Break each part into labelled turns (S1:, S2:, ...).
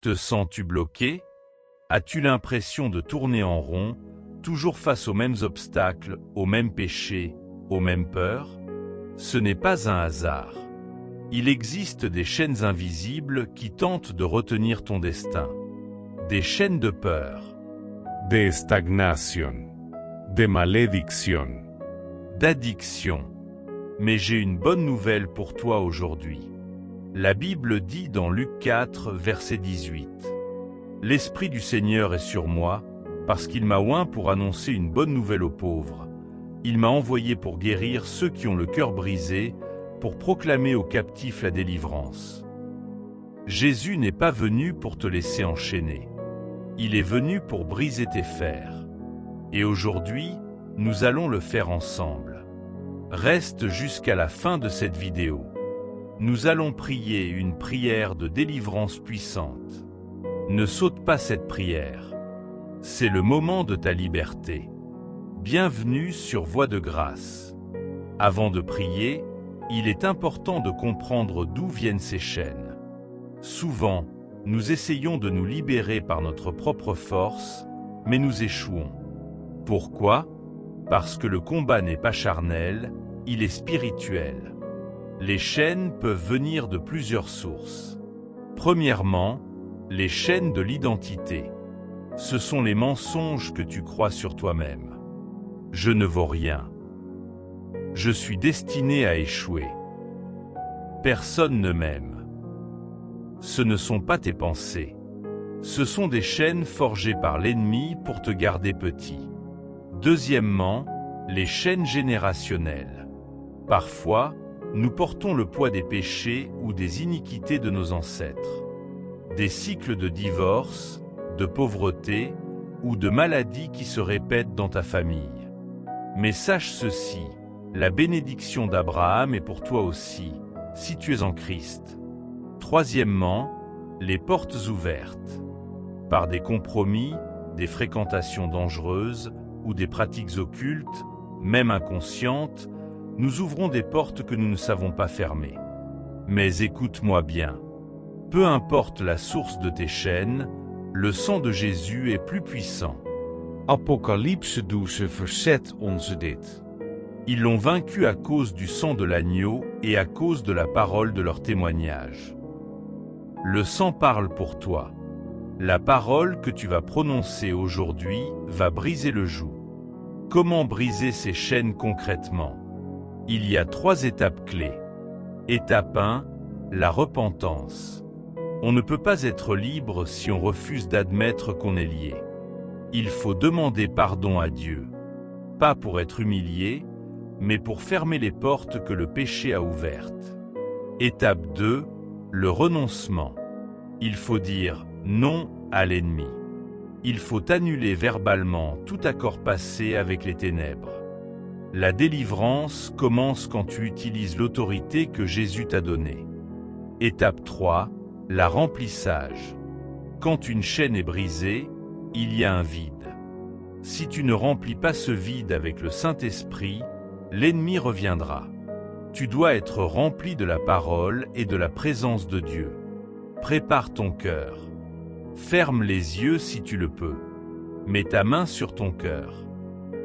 S1: Te sens-tu bloqué? As-tu l'impression de tourner en rond, toujours face aux mêmes obstacles, aux mêmes péchés, aux mêmes peurs? Ce n'est pas un hasard. Il existe des chaînes invisibles qui tentent de retenir ton destin. Des chaînes de peur,
S2: de estagnación, de maledicción,
S1: d'addiction. Mais j'ai une bonne nouvelle pour toi aujourd'hui. La Bible dit dans Luc 4, verset 18. « L'Esprit du Seigneur est sur moi, parce qu'il m'a oint pour annoncer une bonne nouvelle aux pauvres. Il m'a envoyé pour guérir ceux qui ont le cœur brisé, pour proclamer aux captifs la délivrance. » Jésus n'est pas venu pour te laisser enchaîner. Il est venu pour briser tes fers. Et aujourd'hui, nous allons le faire ensemble. Reste jusqu'à la fin de cette vidéo. Nous allons prier une prière de délivrance puissante. Ne saute pas cette prière. C'est le moment de ta liberté. Bienvenue sur Voie de grâce. Avant de prier, il est important de comprendre d'où viennent ces chaînes. Souvent, nous essayons de nous libérer par notre propre force, mais nous échouons. Pourquoi? Parce que le combat n'est pas charnel, il est spirituel. Les chaînes peuvent venir de plusieurs sources. Premièrement, les chaînes de l'identité. Ce sont les mensonges que tu crois sur toi-même. Je ne vaux rien. Je suis destiné à échouer. Personne ne m'aime. Ce ne sont pas tes pensées. Ce sont des chaînes forgées par l'ennemi pour te garder petit. Deuxièmement, les chaînes générationnelles. Parfois, nous portons le poids des péchés ou des iniquités de nos ancêtres. Des cycles de divorce, de pauvreté ou de maladies qui se répètent dans ta famille. Mais sache ceci, la bénédiction d'Abraham est pour toi aussi, si tu es en Christ. Troisièmement, les portes ouvertes. Par des compromis, des fréquentations dangereuses ou des pratiques occultes, même inconscientes, nous ouvrons des portes que nous ne savons pas fermer. Mais écoute-moi bien. Peu importe la source de tes chaînes, le sang de Jésus est plus puissant.
S2: Apocalypse 12 verset 11 dit.
S1: Ils l'ont vaincu à cause du sang de l'agneau et à cause de la parole de leur témoignage. Le sang parle pour toi. La parole que tu vas prononcer aujourd'hui va briser le joug. Comment briser ces chaînes concrètement? Il y a 3 étapes clés. Étape 1, la repentance. On ne peut pas être libre si on refuse d'admettre qu'on est lié. Il faut demander pardon à Dieu. Pas pour être humilié, mais pour fermer les portes que le péché a ouvertes. Étape 2, le renoncement. Il faut dire non à l'ennemi. Il faut annuler verbalement tout accord passé avec les ténèbres. La délivrance commence quand tu utilises l'autorité que Jésus t'a donnée. Étape 3, la remplissage. Quand une chaîne est brisée, il y a un vide. Si tu ne remplis pas ce vide avec le Saint-Esprit, l'ennemi reviendra. Tu dois être rempli de la parole et de la présence de Dieu. Prépare ton cœur. Ferme les yeux si tu le peux. Mets ta main sur ton cœur.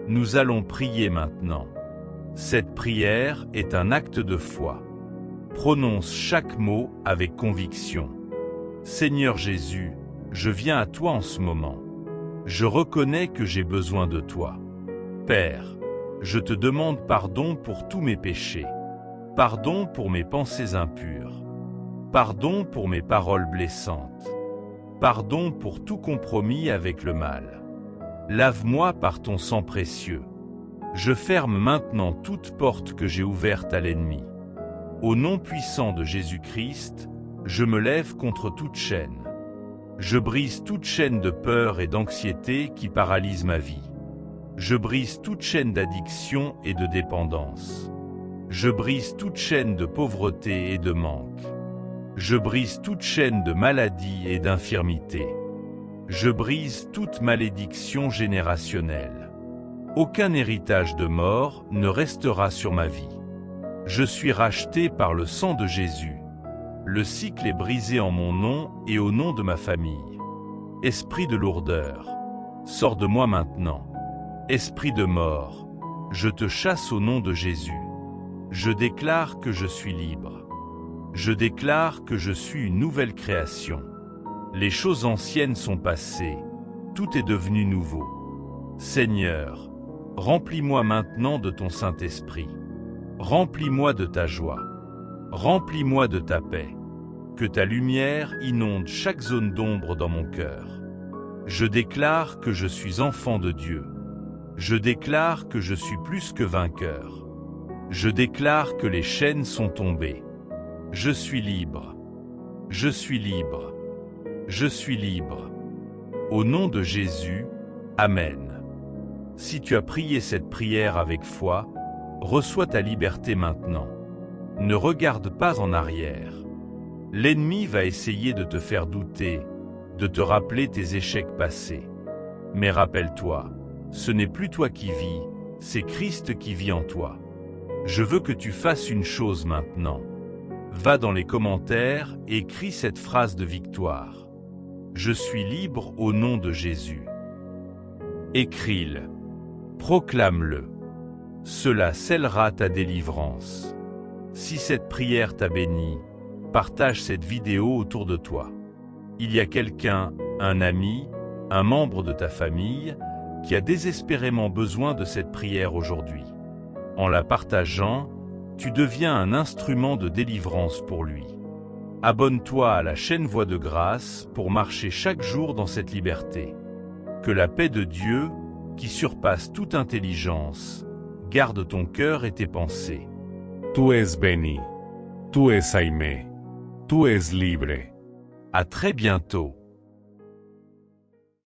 S1: Nous allons prier maintenant. Cette prière est un acte de foi. Prononce chaque mot avec conviction. Seigneur Jésus, je viens à toi en ce moment. Je reconnais que j'ai besoin de toi. Père, je te demande pardon pour tous mes péchés. Pardon pour mes pensées impures. Pardon pour mes paroles blessantes. Pardon pour tout compromis avec le mal. Lave-moi par ton sang précieux. Je ferme maintenant toute porte que j'ai ouverte à l'ennemi. Au nom puissant de Jésus-Christ, je me lève contre toute chaîne. Je brise toute chaîne de peur et d'anxiété qui paralyse ma vie. Je brise toute chaîne d'addiction et de dépendance. Je brise toute chaîne de pauvreté et de manque. Je brise toute chaîne de maladie et d'infirmité. Je brise toute malédiction générationnelle. Aucun héritage de mort ne restera sur ma vie. Je suis racheté par le sang de Jésus. Le cycle est brisé en mon nom et au nom de ma famille. Esprit de lourdeur, sors de moi maintenant. Esprit de mort, je te chasse au nom de Jésus. Je déclare que je suis libre. Je déclare que je suis une nouvelle création. Les choses anciennes sont passées, tout est devenu nouveau. Seigneur, remplis-moi maintenant de ton Saint-Esprit. Remplis-moi de ta joie. Remplis-moi de ta paix. Que ta lumière inonde chaque zone d'ombre dans mon cœur. Je déclare que je suis enfant de Dieu. Je déclare que je suis plus que vainqueur. Je déclare que les chaînes sont tombées. Je suis libre. Je suis libre. Je suis libre. Au nom de Jésus, Amen. Si tu as prié cette prière avec foi, reçois ta liberté maintenant. Ne regarde pas en arrière. L'ennemi va essayer de te faire douter, de te rappeler tes échecs passés. Mais rappelle-toi, ce n'est plus toi qui vis, c'est Christ qui vit en toi. Je veux que tu fasses une chose maintenant. Va dans les commentaires et écris cette phrase de victoire. Je suis libre au nom de Jésus. Écris-le. Proclame-le. Cela scellera ta délivrance. Si cette prière t'a béni, partage cette vidéo autour de toi. Il y a quelqu'un, un ami, un membre de ta famille, qui a désespérément besoin de cette prière aujourd'hui. En la partageant, tu deviens un instrument de délivrance pour lui. Abonne-toi à la chaîne Voix de Grâce pour marcher chaque jour dans cette liberté. Que la paix de Dieu, qui surpasse toute intelligence, garde ton cœur et tes pensées.
S2: Tu es béni. Tu es aimé. Tu es libre.
S1: À très bientôt.